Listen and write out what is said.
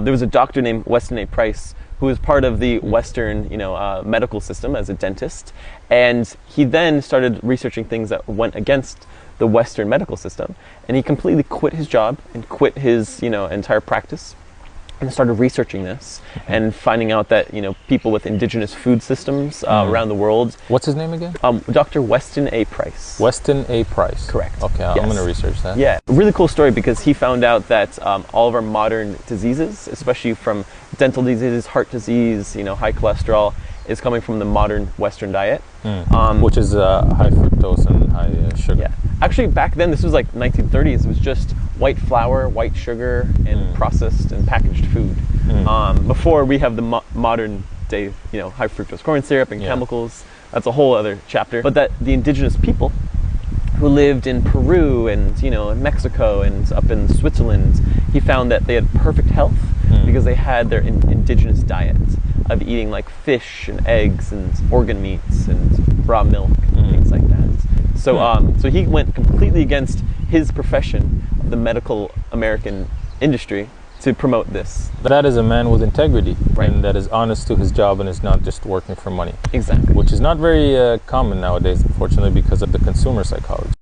There was a doctor named Weston A. Price who was part of the Western, medical system as a dentist, and he then started researching things that went against the Western medical system, and he completely quit his job and quit his, entire practice, and started researching this and finding out that people with indigenous food systems around the world. What's his name again? Dr. Weston A. Price. Weston A. Price. Correct. Okay, yes. I'm going to research that. Yeah, really cool story because he found out that all of our modern diseases, especially from dental diseases, heart disease, high cholesterol, is coming from the modern Western diet. Which is high fructose and high sugar. Yeah. Actually, back then, this was like 1930s, it was just white flour, white sugar, and processed and packaged food. Before we have the modern day, high fructose corn syrup and chemicals. That's a whole other chapter. But that the indigenous people who lived in Peru and, in Mexico and up in Switzerland, he found that they had perfect health because they had their indigenous diet of eating like fish and eggs and organ meats and raw milk and things like that. So so he went completely against his profession of the medical American industry to promote this. That is a man with integrity, right, and that is honest to his job and is not just working for money. Exactly. Which is not very common nowadays, unfortunately, because of the consumer psychology.